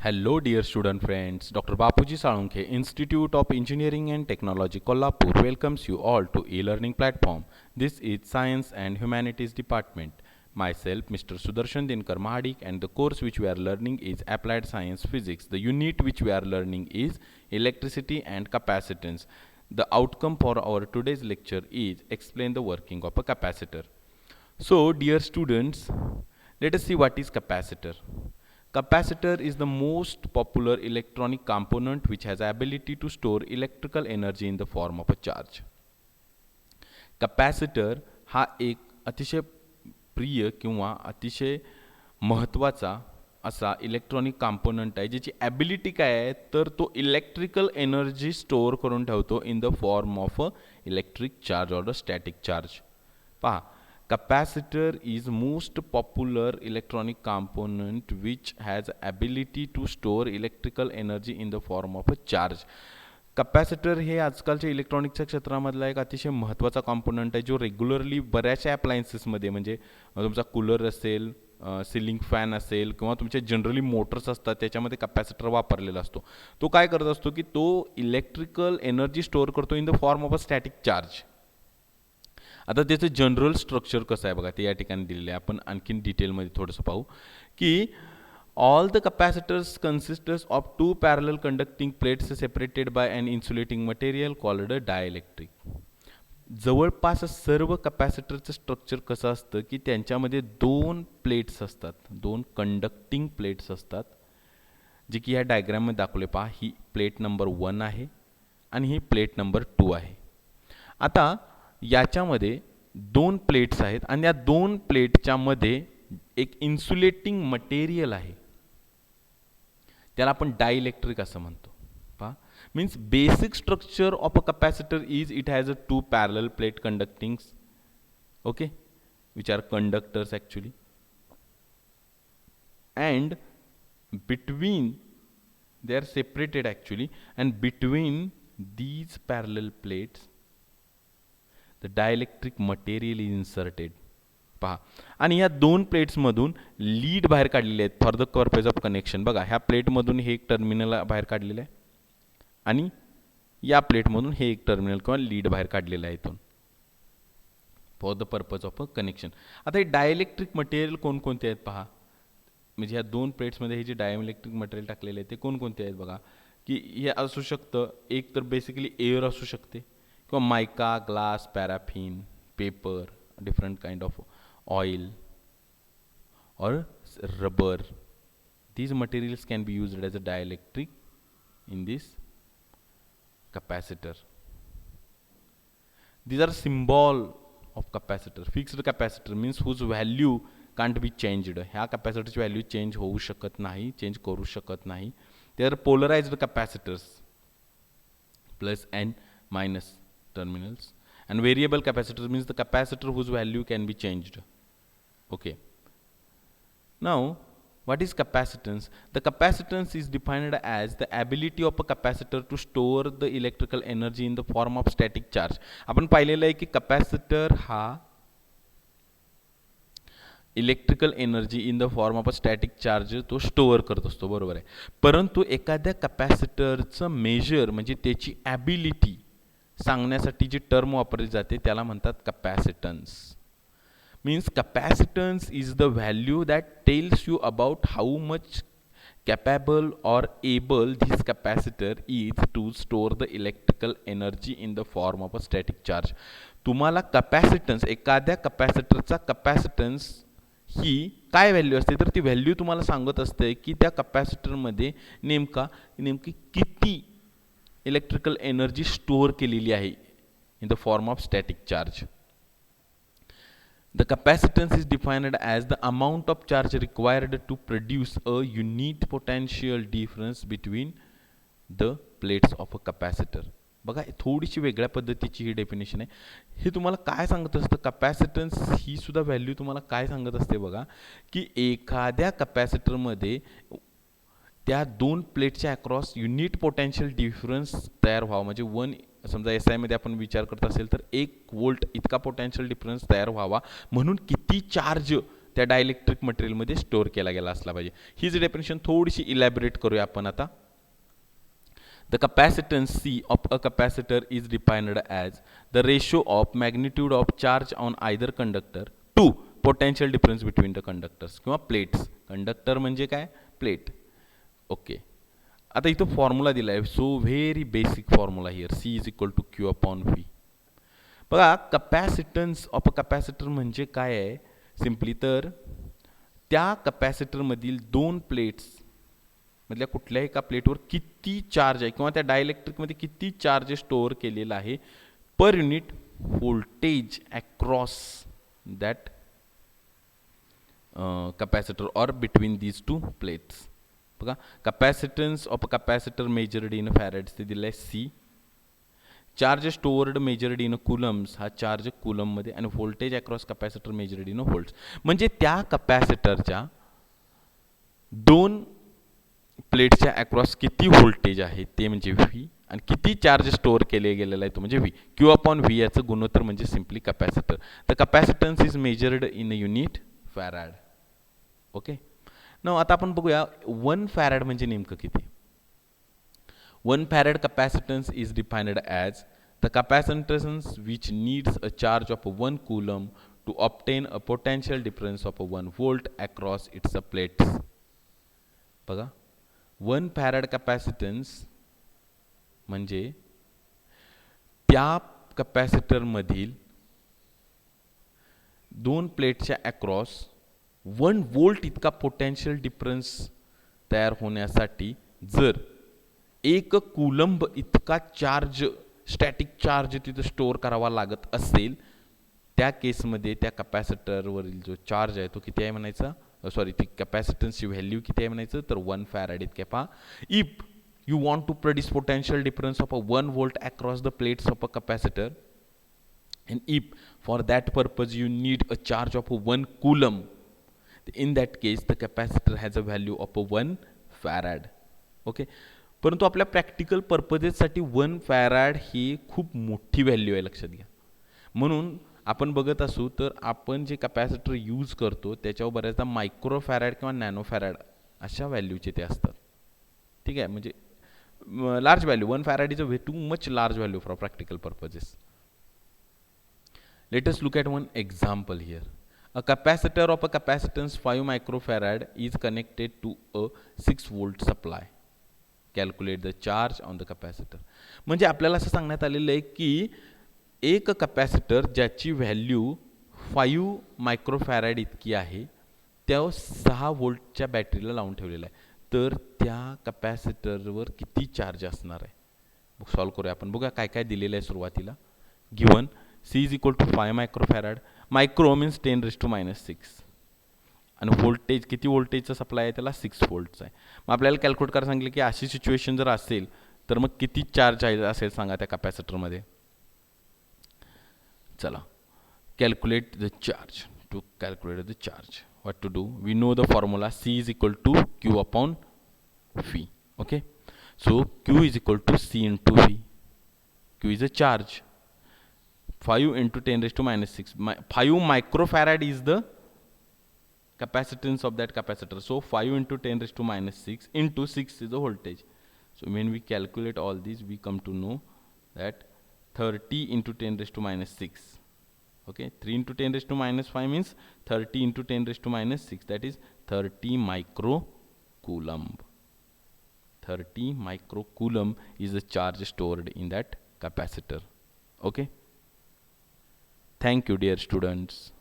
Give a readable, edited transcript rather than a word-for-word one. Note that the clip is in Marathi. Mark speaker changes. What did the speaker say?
Speaker 1: Hello, dear student friends. Dr. Bapuji Salunkhe, Institute of Engineering and Technology, Kolhapur, welcomes you all to e-learning platform. This is Science and Humanities Department. Myself, Mr. Sudarshan Dinkar Mahadik, and the course which we are learning is Applied Science Physics. The unit which we are learning is Electricity and Capacitance. The outcome for our today's lecture is Explain the working of a capacitor. So, dear students, let us see what is capacitor. Capacitor is the most popular electronic component which has ability to store electrical energy in the form of a charge. Capacitor हा एक अतिशय प्रिय किंवा अतिशय महत्त्वाचा असा इलेक्ट्रॉनिक कॉम्पोनंट आहे ज्याची ॲबिलिटी काय आहे तर तो इलेक्ट्रिकल एनर्जी स्टोअर करून ठेवतो in the form of a electric charge or a static charge. पहा, capacitor is most popular electronic component which has ability to store electrical energy in the form of a charge. Capacitor हे आजकालच्या इलेक्ट्रॉनिक्सच्या क्षेत्रामधला एक अतिशय महत्त्वाचा कॉम्पोनंट आहे जो रेग्युलरली बऱ्याचशा ॲप्लायन्सेसमध्ये म्हणजे तुमचा कूलर असेल, सिलिंग फॅन असेल किंवा तुमचे जनरली मोटर्स असतात त्याच्यामध्ये कॅपॅसिटर वापरलेला असतो. तो काय करत असतो की तो इलेक्ट्रिकल एनर्जी स्टोअर करतो in the form of a static charge. आता त्याचं जनरल स्ट्रक्चर कसं आहे बघा ते या ठिकाणी दिलेलं आहे. आपण आणखीन डिटेलमध्ये थोडंसं पाहू की all the capacitors consists of two parallel conducting plates separated by an insulating material called a dielectric. जवळपास सर्व कॅपॅसिटरचं स्ट्रक्चर कसं असतं की त्यांच्यामध्ये दोन प्लेट्स असतात, दोन कंडक्टिंग प्लेट्स असतात, जे की ह्या डायग्राममध्ये दाखवले. पहा, ही प्लेट नंबर 1 आहे आणि ही प्लेट नंबर 2 आहे. आता याच्यामध्ये दोन प्लेट्स आहेत आणि या दोन प्लेटच्या मध्ये एक इन्सुलेटिंग मटेरियल आहे, त्याला आपण डायइलेक्ट्रिक असं म्हणतो. पहा, means basic structure of a capacitor is it has a two parallel plate conductings, okay, which are conductors actually, and between they are separated actually, and between these parallel plates the dielectric material is inserted. पहा, आणि या दोन प्लेट्समधून लीड बाहेर काढलेले आहेत for the purpose of connection. बघा, ह्या प्लेटमधून हे एक टर्मिनल बाहेर काढलेलं आहे आणि या प्लेटमधून हे एक टर्मिनल किंवा लीड बाहेर काढलेलं आहे इथून for the purpose of a connection. आता हे डायइलेक्ट्रिक मटेरियल कोणकोणते आहेत पहा, म्हणजे ह्या दोन प्लेट्समध्ये हे जे डायइलेक्ट्रिक मटेरियल टाकलेले आहे ते कोणकोणते आहेत बघा, की हे असू शकतं, एक तर बेसिकली एअर असू शकते किंवा mica, glass, paraffin, paper, different kind of oil और rubber. these materials can be used as a dielectric in this capacitor. These are symbol of capacitor. Fixed capacitor means whose value can't be changed. ह्या कॅपॅसिटरची व्हॅल्यू चेंज होऊ शकत नाही, चेंज करू शकत नाही. they are polarized capacitors, plus and minus terminals. And variable capacitor means the capacitor whose value can be changed. Okay, now what is capacitance? The capacitance is defined as the ability of a capacitor to store the electrical energy in the form of static charge. आपण पाहिलेलं आहे की कॅपॅसिटर हा electrical energy in the form of a static charge तो स्टोअर करत असतो, बरोबर आहे. परंतु एखाद्या कॅपॅसिटरचं मेजर म्हणजे त्याची ॲबिलिटी सांगण्यासाठी जी टर्म वापरली जाते त्याला म्हणतात capacitance. Means capacitance is the value that tells you about how much capable or able this capacitor is to store the electrical energy in the form of a static charge. तुम्हाला कॅपॅसिटन्स, एखाद्या कॅपॅसिटरचा कॅपॅसिटन्स ही काय व्हॅल्यू असते तर ती व्हॅल्यू तुम्हाला सांगत असते की त्या कॅपॅसिटरमध्ये नेमकी किती इलेक्ट्रिकल एनर्जी स्टोअर केलेली आहे in the form of static charge. The capacitance is defined as the amount of charge required to produce a unit potential difference between the plates of a capacitor. बघा, थोडीशी वेगळ्या पद्धतीची ही डेफिनेशन आहे. हे तुम्हाला काय सांगत असतं, कॅपॅसिटन्स ही सुद्धा व्हॅल्यू तुम्हाला काय सांगत असते बघा, की एखाद्या कॅपॅसिटरमध्ये त्या दोन प्लेटच्या अक्रॉस युनिट पोटेन्शियल डिफरन्स तयार व्हावा. म्हणजे वन समजा एस आयमध्ये आपण विचार करत असेल तर 1 वोल्ट इतका पोटेन्शियल डिफरन्स तयार व्हावा म्हणून किती चार्ज त्या डायलेक्ट्रिक मटेरियलमध्ये स्टोअर केला गेला असला पाहिजे. हीच डेफिनेशन थोडीशी इलॅबोरेट करूया आपण आता. The capacitance C of a capacitor is defined as the ratio of magnitude of charge on either conductor to potential difference between the conductors किंवा plates. कंडक्टर म्हणजे काय? प्लेट. ओके. आता इथं फॉर्म्युला दिला आहे. So very basic formula here. C is equal to Q upon V. बघा कपॅसिटन्स ऑफ अ कपॅसिटर म्हणजे काय आहे? सिम्पली तर त्या कपॅसिटरमधील दोन प्लेट्स मधल्या कुठल्याही एका प्लेटवर किती चार्ज आहे किंवा त्या डायलेक्ट्रिकमध्ये किती चार्ज स्टोअर केलेला आहे per unit voltage across that capacitor or between these two plates. बघा capacitance of a capacitor measured in farads ते दिलं आहे C. Charge stored measured in coulombs हा चार्ज कुलममध्ये आणि voltage across capacitor measured in volts. म्हणजे त्या कपॅसिटरच्या दोन प्लेटच्या अक्रॉस किती व्होल्टेज आहे ते म्हणजे V आणि किती चार्ज स्टोअर केले गेलेला आहे तो म्हणजे V. Q अपॉन V याचं गुणोत्तर म्हणजे simply capacitor. The capacitance is measured in a unit farad. Okay. न आता आपण बघूया 1 फॅराड म्हणजे नेमकं किती. 1 farad capacitance is defined as the capacitance which needs a charge of 1 coulomb to obtain a potential difference of 1 volt across its plates. बघा 1 farad capacitance म्हणजे त्या कपॅसिटरमधील दोन प्लेटच्या अक्रॉस 1 वोल्ट इतका पोटेन्शियल डिफरन्स तयार होण्यासाठी जर 1 कुलंब इतका चार्ज स्टॅटिक चार्ज तिथं स्टोअर करावा लागत असेल त्या केसमध्ये त्या कपॅसिटरवरील जो चार्ज आहे तो किती आहे म्हणायचा. सॉरी ती कपॅसिटन्सची व्हॅल्यू किती आहे म्हणायचं तर 1 फॅराड इतके. पहा if you want to produce potential difference of a 1 volt across the plates of a capacitor and if for that purpose you need a charge of 1 coulomb, in that case the capacitor has a value of 1 farad. Okay. परंतु आपल्या प्रॅक्टिकल पर्पजेससाठी 1 फॅराड ही खूप मोठी व्हॅल्यू आहे लक्षात घ्या. म्हणून आपण बघत असू तर आपण जे कपॅसिटर यूज करतो त्याच्यावर बऱ्याचदा मायक्रो फॅराड किंवा नॅनो फॅराड अशा व्हॅल्यूचे ते असतात. ठीक आहे. म्हणजे large value 1 farad is a way too much large value for practical purposes. Let us look at one example here. A capacitor of a capacitance 5 microfarad is connected to a 6 volt supply. Calculate the charge on the capacitor. म्हणजे आपल्याला असं सांगण्यात आलेलं आहे की एक कपॅसिटर ज्याची व्हॅल्यू 5 मायक्रोफॅराड इतकी आहे त्या 6 वोल्टच्या बॅटरीला लावून ठेवलेला आहे. तर त्या कपॅसिटरवर किती चार्ज असणार आहे सॉल्व करूया आपण. बघा काय काय दिलेलं आहे सुरुवातीला. Given C is equal to 5 microfarad. Micro means 10⁻⁶ आणि व्होल्टेज किती व्होल्टेजचा सप्लाय आहे त्याला 6 व्होल्टचा आहे. मग आपल्याला कॅल्क्युलेट करायला सांगितलं की अशी सिच्युएशन जर असेल तर मग किती चार्ज आहे असेल सांगा त्या कपॅसिटरमध्ये. चला calculate the charge. To calculate the charge what to do, we know the formula C is equal to Q upon V. Okay, so Q is equal to C into V. Q is a charge. 5 into 10⁻⁶. 5 microfarad is the capacitance of that capacitor. So 5 into 10⁻⁶ into 6 is the voltage. So when we calculate all these we come to know that 30 into 10⁻⁶. Okay, 3 into 10⁻⁵ means 30 into 10⁻⁶, that is 30 microcoulomb. 30 microcoulomb is the charge stored in that capacitor. Okay, thank you dear students.